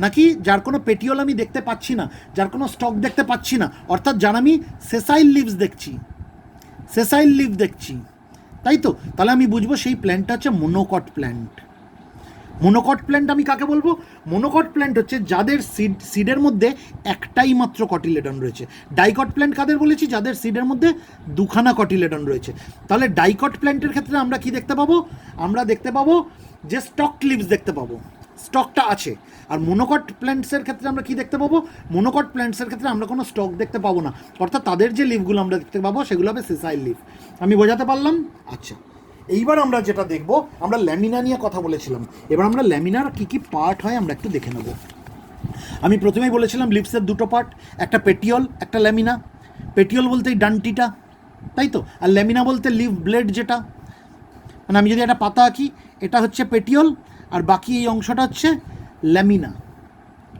নাকি যার কোনো পেটিওল আমি দেখতে পাচ্ছি না, যার কোনো স্টক দেখতে পাচ্ছি না, অর্থাৎ যার আমি সেসাইল লিভ দেখছি, তাই তো? তাহলে আমি বুঝবো সেই প্ল্যান্টটা হচ্ছে মোনোকট প্ল্যান্ট। মোনোকট প্ল্যান্ট আমি কাকে বলবো? মোনোকট প্ল্যান্ট হচ্ছে যাদের সিডের মধ্যে একটাই মাত্র কটিলেডন রয়েছে। ডাইকট প্ল্যান্ট কাদের বলেছি? যাদের সিডের মধ্যে দুখানা কটিলেডন রয়েছে। তাহলে ডাইকট প্ল্যান্টের ক্ষেত্রে আমরা কি দেখতে পাবো? আমরা দেখতে পাবো যে স্টক লিভস দেখতে পাবো, স্টকটা আছে। আর মোনোকট প্ল্যান্টসের ক্ষেত্রে আমরা কি দেখতে পাবো? মোনোকট প্ল্যান্টসের ক্ষেত্রে আমরা কোনো স্টক দেখতে পাবো না, অর্থাৎ তাদের যে লিভগুলো আমরা দেখতে পাবো সেগুলো হবে সেসাইল লিভ। আমি বোঝাতে পারলাম? আচ্ছা, এইবার আমরা যেটা দেখব, আমরা ল্যামিনা নিয়ে কথা বলেছিলাম, এবার আমরা ল্যামিনার কী কী পার্ট হয় আমরা একটু দেখে নেব। আমি প্রথমেই বলেছিলাম লিভসের দুটো পার্ট, একটা পেটিওল, একটা ল্যামিনা। পেটিওল বলতে এই ডান্টিটা, তাই তো? আর ল্যামিনা বলতে লিভ ব্লেড যেটা, মানে আমি যদি একটা পাতা আঁকি, এটা হচ্ছে পেটিওল আর বাকি এই অংশটা হচ্ছে ল্যামিনা,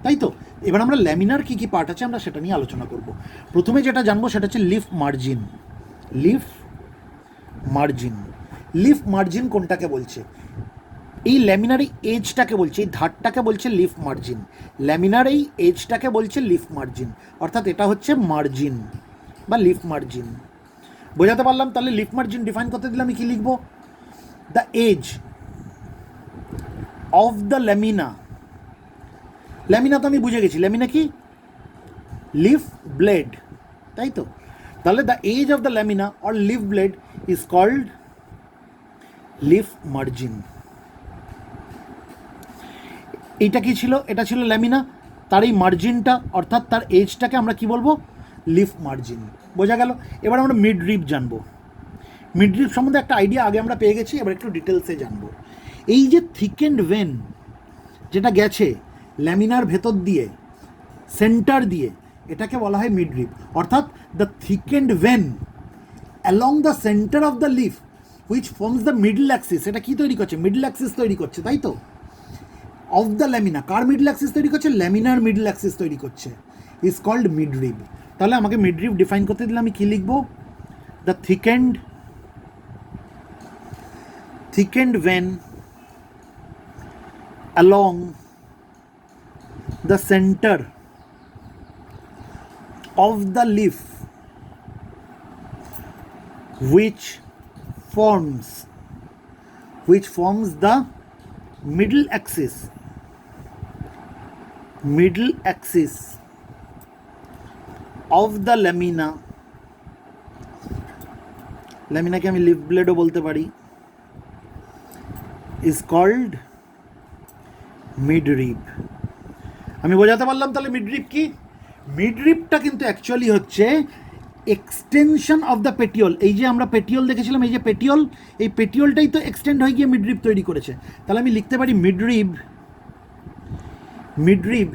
তাই তো? এবার আমরা ল্যামিনার কী কী পার্ট আছে আমরা সেটা নিয়ে আলোচনা করব। প্রথমে যেটা জানবো সেটা হচ্ছে লিফ মার্জিন। লিফ মার্জিন কোনটাকে বলছে? এই ল্যামিনার এই এজটাকে বলছে, এই ধারটাকে বলছে লিফ মার্জিন। ল্যামিনার এই এজটাকে বলছে লিফ মার্জিন, অর্থাৎ এটা হচ্ছে মার্জিন বা লিফ মার্জিন। বোঝাতে পারলাম? তাহলে লিফ মার্জিন ডিফাইন করতে দিলে আমি কি লিখব? The edge of the lamina. Lamina তো আমি বুঝে গেছি, ল্যামিনা কি? লিফ ব্লেড, তাই তো? তাহলে the edge of the lamina or leaf blade is called leaf margin. এইটা কি ছিল? এটা ছিল ল্যামিনা, তার এই মার্জিনটা অর্থাৎ তার এজটাকে আমরা কি বলবো? Leaf margin. বোঝা গেল? এবার আমরা মিড রিব জানবো। মিড রিব সম্বন্ধে একটা আইডিয়া আগে আমরা পেয়ে গেছি, এবার একটু ডিটেলসে জানবো। এই যে থিকেন্ড ভেন যেটা গেছে ল্যামিনার ভেতর দিয়ে, সেন্টার দিয়ে, এটাকে বলা হয় মিড রিব। অর্থাৎ the thickened vein along the centre of the leaf which forms the middle axis. এটা কি তৈরি করছে? মিডল অ্যাক্সিস তৈরি করছে, তাই তো? Of the lamina. Car middle Axis তৈরি করছে? ল্যামিনার মিডল অ্যাক্সিস তৈরি করছে, ইজ কল্ড মিড রিব। তাহলে আমাকে মিড রিব ডিফাইন করতে দিলে আমি কি লিখবো? The thickened vein along the center of the leaf which forms the middle axis of the lamina। ল্যামিনাকে আমি লিফ ব্লেডও বলতে পারি, is called মিড রিব। আমি বোঝাতে পারলাম? তাহলে মিড রিব কি? মিড রিবটা কিন্তু অ্যাকচুয়ালি হচ্ছে এক্সটেনশন অফ দ্য পেটিওল। এই যে আমরা পেটিওল দেখেছিলাম, এই যে পেটিওল, এই পেটিওলটাই তো এক্সটেন্ড হয়ে গিয়ে মিড রিব তৈরি করেছে। তাহলে আমি লিখতে পারি midrib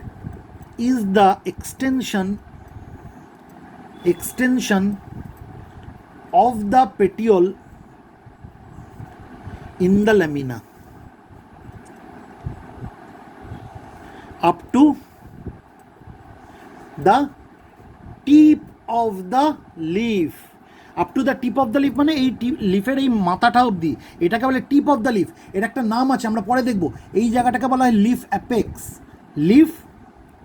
is the extension of the petiole in the lamina up to the tip of the leaf। Up to the tip of the leaf মানে এই লিফের এই মাথাটা অবধি, এটাকে বলে টিপ অফ দ্য লিফ। এর একটা নাম আছে, আমরা পরে দেখব। এই জায়গাটাকে বলা হয় লিফ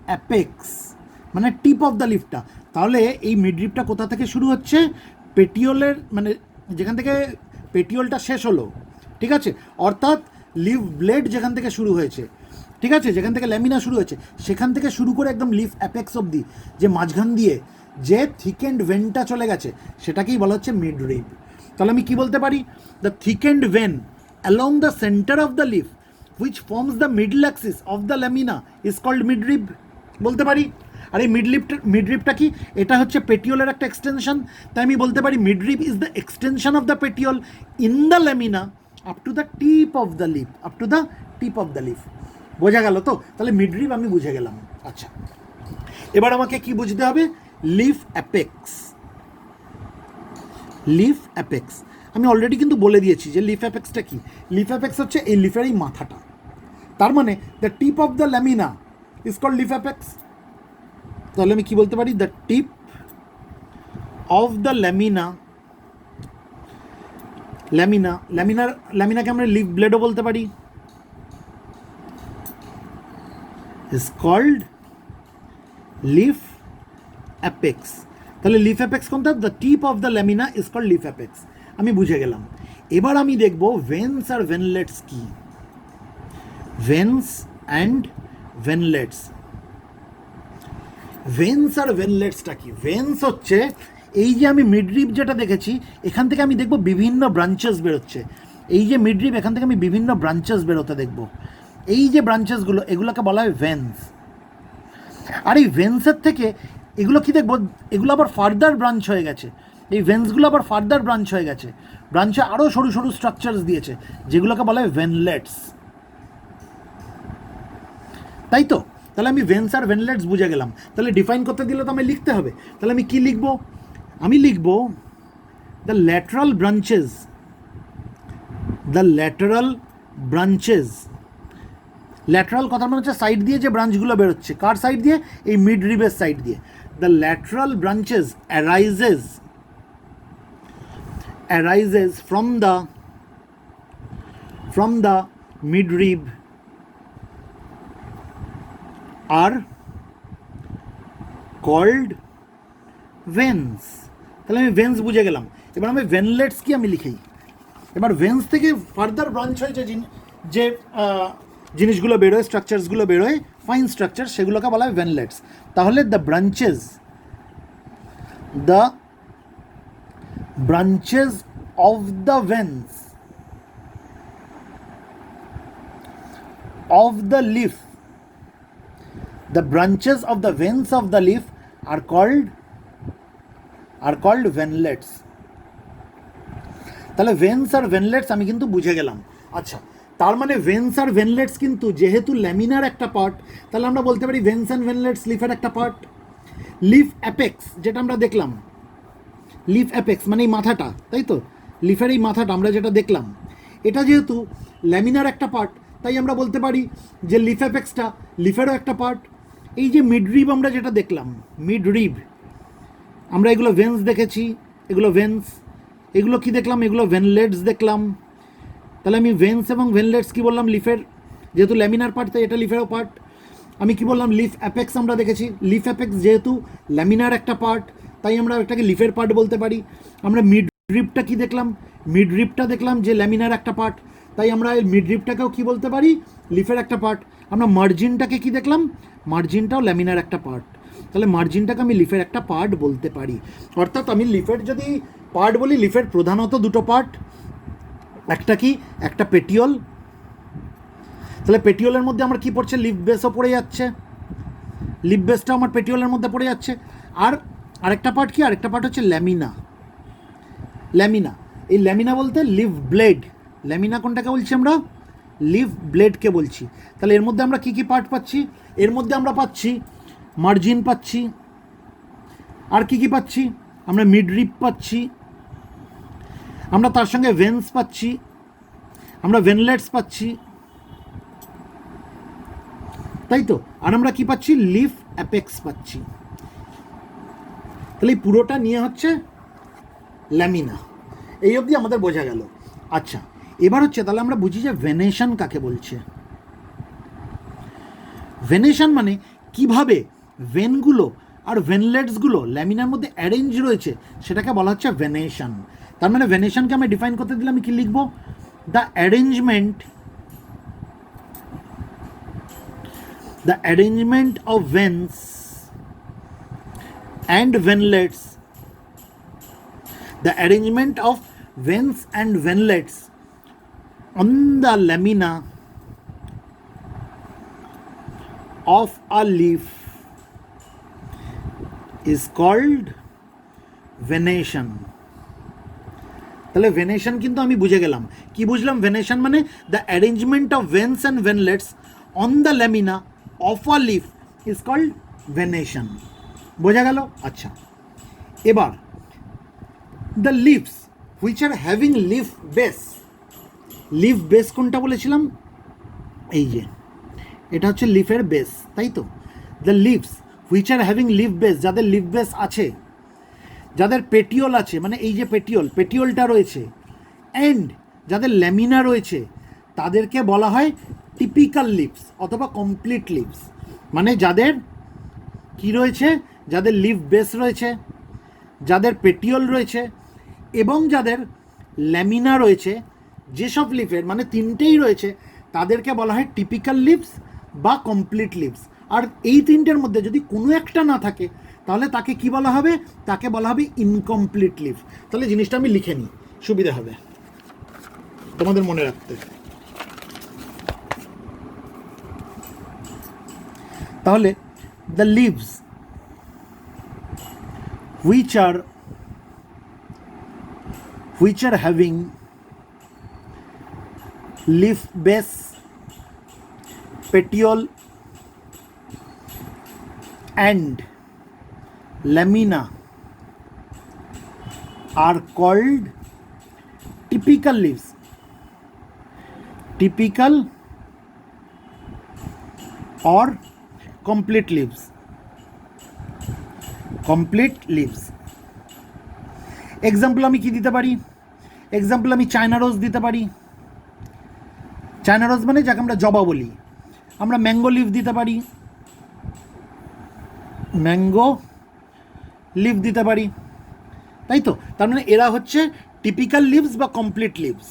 অ্যাপেক্স, মানে টিপ অফ দ্য লিফটা। তাহলে এই মিড রিবটা কোথা থেকে শুরু হচ্ছে? পেটিওলের, মানে যেখান থেকে পেটিওলটা শেষ হলো, ঠিক আছে? অর্থাৎ লিফ ব্লেড যেখান থেকে শুরু হয়েছে, ঠিক আছে, যেখান থেকে ল্যামিনা শুরু হয়েছে, সেখান থেকে শুরু করে একদম লিফ অ্যাপেক্স অবধি যে মাঝখান দিয়ে যে থিকেন্ড ভেনটা চলে গেছে, সেটাকেই বলা হচ্ছে মিড রিব। তাহলে আমি কি বলতে পারি? The thickened vein along the centre of the leaf which forms the middle axis of the lamina is called midrib বলতে পারি। আর এই মিডরিপটা কি? এটা হচ্ছে পেটিওলের একটা এক্সটেনশন। তাই আমি বলতে পারি midrib is the extension of the petiole in the lamina up to the tip of the leaf, up to the tip of the leaf. বোঝা গেল তো? তাহলে মিডরিপ আমি বুঝে গেলাম। আচ্ছা, এবার আমাকে কি বুঝতে হবে? Leaf apex. লিফ অ্যাপেক্স আমি অলরেডি কিন্তু বলে দিয়েছি যে লিফ অ্যাপেক্সটা কি। লিফ অ্যাপেক্স হচ্ছে এই লিফের এই মাথাটা, তার মানে the tip of the lamina is called leaf apex. তাহলে আমি কি বলতে পারি? দ্য টিপ অফ দ্য ল্যামিনাকে আমরা লিফ ব্লেডও বলতে পারি, ইজ কল্ড লিফ অ্যাপেক্স। তাহলে লিফ অ্যাপেক্স কোনটা? The tip of the lamina is called leaf apex. আমি বুঝে গেলাম। এবার আমি দেখব ভেন্স আর ভেনলেটস কি। Veins and venlets. ভেন্স আর ভেনলেটসটা কি? ভেন্স হচ্ছে এই যে আমি মিডরিপ যেটা দেখেছি, এখান থেকে আমি দেখব বিভিন্ন ব্রাঞ্চেস বেরোচ্ছে। এই যে মিডরিপ, এখান থেকে আমি বিভিন্ন ব্রাঞ্চেস বেরোতে দেখব। এই যে ব্রাঞ্চেসগুলো, এগুলোকে বলা হয় ভেন্স। আর এই ভেন্সের থেকে এগুলো কি দেখবো? এগুলো আবার ফার্দার ব্রাঞ্চ হয়ে গেছে। এই ভেন্সগুলো আবার ফার্দার ব্রাঞ্চ হয়ে গেছে, ব্রাঞ্চে আরও সরু সরু স্ট্রাকচারস দিয়েছে, যেগুলোকে বলা হয় ভেনলেটস। তাই তো? তাহলে আমি ভেন্স আর ভেনলেটস বুঝে গেলাম। তাহলে ডিফাইন করতে দিলে তো আমি লিখতে হবে। তাহলে আমি কি লিখব? আমি লিখব the lateral branches. The lateral branches. Lateral কথা মানে হচ্ছে সাইড দিয়ে যে ব্রাঞ্চগুলো বেরোচ্ছে। কার সাইড দিয়ে? এই মিড রিবের সাইড দিয়ে। The lateral branches arises from the midrib are called veins. তাহলে আমি ভেন্স বুঝে গেলাম। এবার আমি ভেনলেটস কি আমি লিখি। এবার ভেন্স থেকে ফার্দার ব্রাঞ্চ হয়েছে যে জিনিসগুলো বেরোয়, স্ট্রাকচারসগুলো বেরোয়, ফাইন স্ট্রাকচার, সেগুলোকে বলা হয় ভেনলেটস। তাহলে the branches of the veins of the leaf, the branches of the veins of the leaf are called venlets. তাহলে ভেন্স আর ভেনলেটস আমি কিন্তু বুঝে গেলাম। আচ্ছা, তার মানে ভেন্স আর ভেনলেটস কিন্তু যেহেতু ল্যামিনার একটা পার্ট, তাহলে আমরা বলতে পারি ভেন্স অ্যান্ড ভেনলেটস লিফের একটা পার্ট। লিফ অ্যাপেক্স যেটা আমরা দেখলাম, লিফ অ্যাপেক্স মানে এই মাথাটা, তাই তো? লিফের এই মাথাটা আমরা যেটা দেখলাম, এটা যেহেতু ল্যামিনার একটা পার্ট, তাই আমরা বলতে পারি যে লিফ অ্যাপেক্সটা লিফেরও একটা পার্ট। এই যে মিডরিব আমরা যেটা দেখলাম, মিডরিব, আমরা এগুলো ভেন্স দেখেছি, এগুলো ভেন্স। এগুলো কি দেখলাম? এগুলো ভেনলেটস দেখলাম। তাহলে আমি ভেন্স এবং ভেনলেটস কি বললাম? লিফের, যেহেতু ল্যামিনার পার্ট তাই এটা লিফেরও পার্ট। আমি কি বললাম? লিফ অ্যাপেক্স আমরা দেখেছি। লিফ অ্যাপেক্স যেহেতু ল্যামিনার একটা পার্ট, তাই আমরা এটাকে লিফের পার্ট বলতে পারি। আমরা মিডরিবটা কি দেখলাম? মিডরিবটা দেখলাম যে ল্যামিনার একটা পার্ট, তাই আমরা মিডরিবটাকেও কি বলতে পারি? লিফের একটা পার্ট। আমরা মার্জিনটাকে কি দেখলাম? মার্জিনটাও ল্যামিনার একটা পার্ট। তাহলে মার্জিনটাকে আমি লিফের একটা পার্ট বলতে পারি। অর্থাৎ আমি লিফের যদি পার্ট বলি, লিফের প্রধানত দুটো পার্ট, একটা কি? একটা পেটিওল। তাহলে পেটিওলের মধ্যে আমার কি পড়ছে? লিফ বেসও পড়ে যাচ্ছে, লিফ বেসটাও আমার পেটিওলের মধ্যে পড়ে যাচ্ছে। আর আরেকটা পার্ট কি? আরেকটা পার্ট হচ্ছে ল্যামিনা। এই ল্যামিনা বলতে লিফ ব্লেড। ল্যামিনা কোনটাকে বলছি আমরা? লিফ ব্লেডকে বলছি। তাহলে এর মধ্যে আমরা কি কি পার্ট পাচ্ছি? এর মধ্যে আমরা পাচ্ছি মার্জিন পাচ্ছি, আর কি কি পাচ্ছি? আমরা মিডরিপ পাচ্ছি, আমরা তার সঙ্গে ভেন্স পাচ্ছি, আমরা ভেনলেটস পাচ্ছি, তাই তো? আর আমরা কি পাচ্ছি? লিফ অ্যাপেক্স পাচ্ছি। তাহলে এই পুরোটা নিয়ে হচ্ছে ল্যামিনা। এই অবধি আমাদের বোঝা গেল। আচ্ছা, এবার হচ্ছে তাহলে আমরা বুঝি যে ভেনেশন কাকে বলছে। ভেনেশন মানে কিভাবে ভেনগুলো আর ভেনলেটসগুলো ল্যামিনার মধ্যে অ্যারেঞ্জ রয়েছে, সেটাকে বলা হচ্ছে ভেনেশন। তার মানে ভেনেশনকে আমি ডিফাইন করতে দিলে আমি কি লিখব? The arrangement of veins and venlets, the arrangement of veins and venlets on the lamina of a leaf is called venation. তাহলে ভেনেশন কিন্তু আমি বুঝে গেলাম। কি বুঝলাম? ভেনেশন মানে the arrangement of veins and venlets on the lamina of a leaf is called venation. বোঝা গেল? আচ্ছা, এবার the leaves which are having leaf base. Leaf base কোনটা বলেছিলাম? এই যে এটা হচ্ছে লিফের বেস, তাই তো? The leaves which are having leaf base, যাদের লিফ বেস আছে, যাদের পেটিওল আছে, মানে এই যে পেটিওলটা রয়েছে, অ্যান্ড যাদের ল্যামিনা রয়েছে, তাদেরকে বলা হয় টিপিক্যাল লিভস অথবা কমপ্লিট লিভস। মানে যাদের কি রয়েছে? যাদের লিফ বেস রয়েছে, যাদের পেটিওল রয়েছে এবং যাদের ল্যামিনা রয়েছে, যেসব লিফের মানে তিনটেই রয়েছে, তাদেরকে বলা হয় টিপিক্যাল লিভস বা কমপ্লিট লিভস। আর এই তিনটের মধ্যে যদি কোনো একটা না থাকে, তাহলে তাকে কি বলা হবে? তাকে বলা হবে ইনকমপ্লিট লিভ। তাহলে জিনিসটা আমি লিখে নিই, সুবিধা হবে তোমাদের মনে রাখতে। তাহলে the leaves which are having leaf base, petiole and lamina are called typical leaves, typical or complete leaves, complete leaves। Example আমি কি দিতে পারি? এক্সাম্পল আমি চায়না রোজ দিতে পারি। চায়না রোজ মানে যাকে আমরা জবা বলি। আমরা ম্যাঙ্গো লিভ দিতে পারি, ম্যাঙ্গো লিভ দিতে পারি, তাই তো? তার মানে এরা হচ্ছে টিপিক্যাল লিভস বা কমপ্লিট লিভস।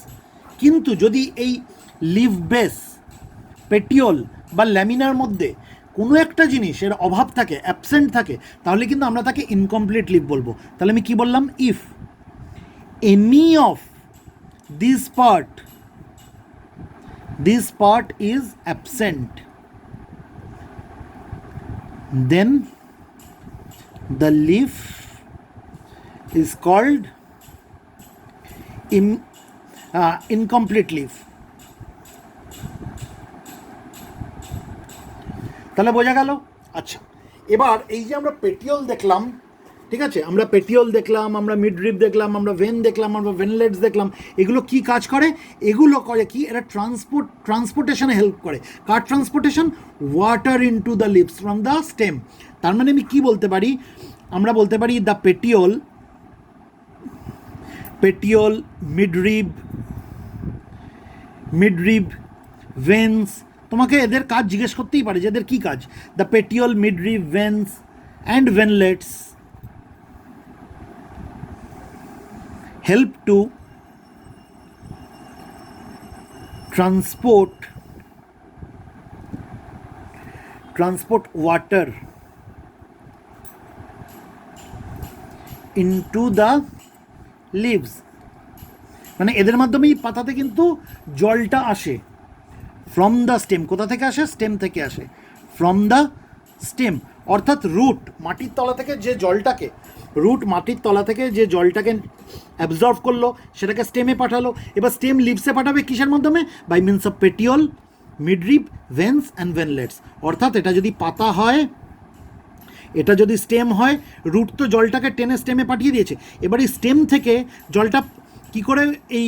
কিন্তু যদি এই লিভ বেস, পেটিওল বা ল্যামিনার মধ্যে কোনো একটা জিনিসের অভাব থাকে, অ্যাবসেন্ট থাকে, তাহলে কিন্তু আমরা তাকে ইনকমপ্লিট লিভ বলবো। তাহলে আমি কি বললাম? If any of this part is absent, then the leaf is called incomplete leaf। তাহলে বোঝা গেল? আচ্ছা, এবার এই যে আমরা পেটিওল দেখলাম, ঠিক আছে, আমরা পেটিওল দেখলাম, আমরা মিডরিপ দেখলাম, আমরা ভেন দেখলাম, আমরা ভেনলেটস দেখলাম, এগুলো কি কাজ করে? এগুলো করে কি? এরা ট্রান্সপোর্টেশনে হেল্প করে। কার transportation? Water into the leaves from the stem. তার মানে আমি কি বলতে পারি? আমরা বলতে পারি দ্য পেটিওল, মিডরিব, ভেন্স। তোমাকে এদের কাজ জিজ্ঞেস করতেই পারে যে এদের কী কাজ। The petiole, midrib, veins and venlets help to transport water into the leaves। মানে এদের মাধ্যমেই পাতাতে কিন্তু জলটা আসে ফ্রম দ্য স্টেম। কোথা থেকে আসে? স্টেম থেকে আসে, ফ্রম দ্য স্টেম। অর্থাৎ মাটির তলা থেকে যে জলটাকে অ্যাবজর্ভ করলো, সেটাকে স্টেমে পাঠালো। এবার স্টেম লিভসে পাঠাবে কিসের মাধ্যমে? By means of petiole, midrib, veins and venlets. অর্থাৎ এটা যদি পাতা হয়, এটা যদি স্টেম হয়, রুট তো জলটাকে টেনে স্টেমে পাঠিয়ে দিয়েছে। এবার এই স্টেম থেকে জলটা কি করে এই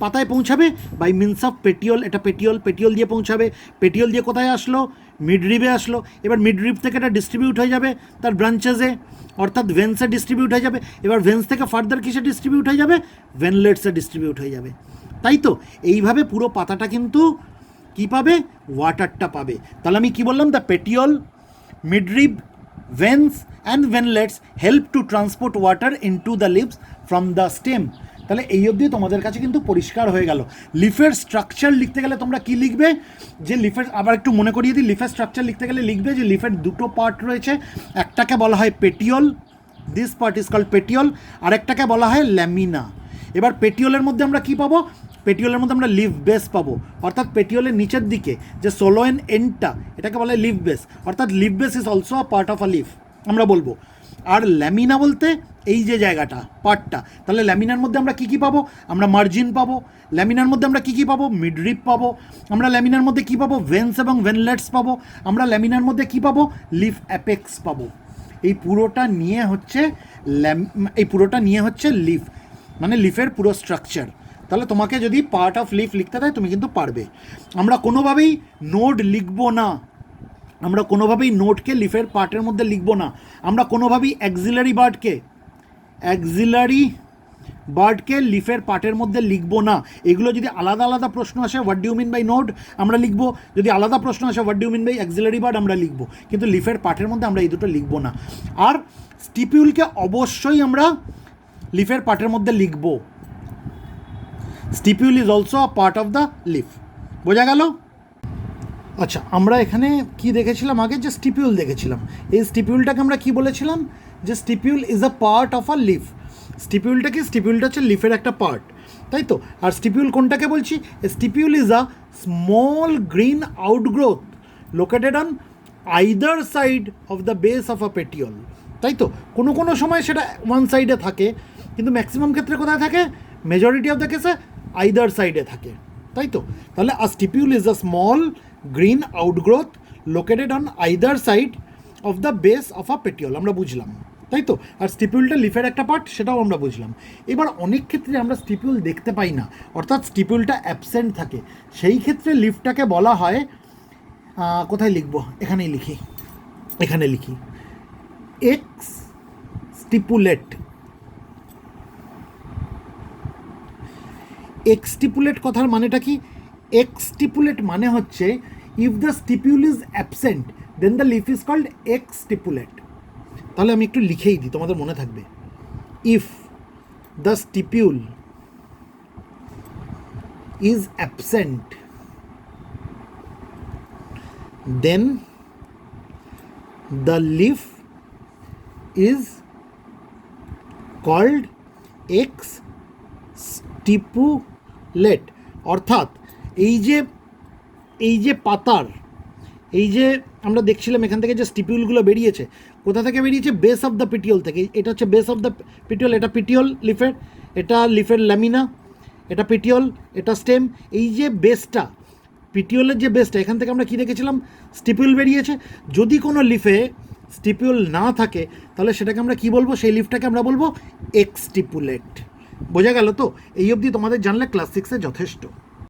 পাতায় পৌঁছাবে? By means of petiole. এটা পেটিওল দিয়ে পৌঁছাবে। পেটিওল দিয়ে কোথায় আসলো? মিডরিবে আসলো। এবার মিডরিব থেকে এটা ডিস্ট্রিবিউট হয়ে যাবে তার ব্রাঞ্চেসে, অর্থাৎ ভেন্সে ডিস্ট্রিবিউট হয়ে যাবে। এবার ভেন্স থেকে ফার্দার কিসে ডিস্ট্রিবিউট হয়ে যাবে? ভেনলেটসে ডিস্ট্রিবিউট হয়ে যাবে, তাই তো? এইভাবে পুরো পাতাটা কিন্তু কী পাবে? ওয়াটারটা পাবে। তাহলে আমি কি বললাম? The petiole, midrib, veins and veinlets help to transport water into the leaves from the stem. তাহলে এই অবধি তোমাদের কাছে কিন্তু পরিষ্কার হয়ে গেল। লিফের স্ট্রাকচার লিখতে গেলে তোমরা কি লিখবে? যে লিফের, আবার একটু মনে করিয়ে দিই, লিফের স্ট্রাকচার লিখতে গেলে লিখবে যে লিফের দুটো পার্ট রয়েছে। একটাকে বলা হয় পেটিওল, দিস পার্ট ইজ কল্ড পেটিওল, আর একটাকে বলা হয় ল্যামিনা। এবার পেটিওলের মধ্যে আমরা কি পাবো? পেটিওলের মধ্যে আমরা লিভ বেস পাবো। অর্থাৎ পেটিওলের নিচের দিকে যে সোলোয়েন এন্ডটা, এটাকে বলা হয় লিভ বেস। অর্থাৎ leaf base is also a part of a leaf আমরা বলবো। আর ল্যামিনা বলতে এই যে জায়গাটা পার্টটা, তাহলে ল্যামিনার মধ্যে আমরা কী কী পাবো? আমরা মার্জিন পাবো। ল্যামিনার মধ্যে আমরা কী কী পাবো? মিডরিপ পাবো। আমরা ল্যামিনার মধ্যে কী পাবো? ভেন্স এবং ভেনলেটস পাবো। আমরা ল্যামিনার মধ্যে কী পাবো? লিফ অ্যাপেক্স পাবো। এই পুরোটা নিয়ে হচ্ছে লিফ, মানে লিফের পুরো স্ট্রাকচার। তাহলে তোমাকে যদি পার্ট অফ লিফ লিখতে দেয় তুমি কিন্তু পারবে। আমরা কোনোভাবেই নোড লিখবো না, আমরা কোনোভাবেই নোটকে লিফের পার্টের মধ্যে লিখবো না। আমরা কোনোভাবেই অ্যাক্সিলারি বার্ডকে লিফের পার্টের মধ্যে লিখবো না। এগুলো যদি আলাদা আলাদা প্রশ্ন আসে, what do you mean by node, আমরা লিখবো। যদি আলাদা প্রশ্ন আসে, what do you mean by axillary bud, আমরা লিখবো। কিন্তু লিফের পার্টের মধ্যে আমরা এই দুটো লিখবো না। আর স্টিপিউলকে অবশ্যই আমরা লিফের পার্টের মধ্যে লিখবো। Stipule is also a part of the leaf. বোঝা গেল? আচ্ছা, আমরা এখানে কি দেখেছিলাম আগে? যে স্টিপিউল দেখেছিলাম। এই স্টিপিউলটাকে আমরা কি বলেছিলাম? যে stipule is a part of a leaf. স্টিপিউলটা কি? স্টিপিউলটা হচ্ছে লিফের একটা পার্ট, তাই তো? আর স্টিপিউল কোনটাকে বলছি? Stipule is a small green outgrowth located on either side of the base of a petiole, তাই তো? কোনো কোনো সময় সেটা ওয়ান সাইডে থাকে, কিন্তু ম্যাক্সিমাম ক্ষেত্রে কোথায় থাকে? মেজরিটি অফ দ্য কেসে আইদার সাইডে থাকে, তাই তো? তাহলে a stipule is a small green outgrowth located on either side of the base of a petiole, আমরা বুঝলাম, তাই তো? আর স্টিপিউলটা লিফের একটা পার্ট, সেটাও আমরা বুঝলাম। এবার অনেক ক্ষেত্রে আমরা স্টিপিউল দেখতে পাই না, অর্থাৎ স্টিপিউলটা অ্যাবসেন্ট থাকে। সেই ক্ষেত্রে লিফটাকে বলা হয়, কোথায় লিখব? এখানে লিখি এক্স স্টিপুলেট। এক্সটিপুলেট কথার মানেটা কি? এক্সটিপুলেট মানে হচ্ছে if the stipule is absent then the leaf is called exstipulate. তাহলে আমি একটু লিখেই দিই, তোমাদের মনে থাকবে। If the stipule is absent then the leaf is called exstipulate. অর্থাৎ এই যে পাতার, এই যে আমরা দেখছিলাম এখান থেকে যে স্টিপিউলগুলো বেরিয়েছে, কোথা থেকে বেরিয়েছে? বেস অফ দ্য পিটিওল থেকে। এটা হচ্ছে বেস অফ দ্য পিটিওল, এটা পিটিওল লিফের, এটা লিফের ল্যামিনা, এটা পিটিওল, এটা স্টেম। এই যে বেসটা, পিটিওলের যে বেসটা, এখান থেকে আমরা কী দেখেছিলাম? স্টিপিউল বেরিয়েছে। যদি কোনো লিফে স্টিপিউল না থাকে তাহলে সেটাকে আমরা কী বলবো? সেই লিফটাকে আমরা বলবো এক্সটিপুলেট। বোঝা গেল তো? এই অবধি তোমাদের জানলে ক্লাস 6-এ যথেষ্ট।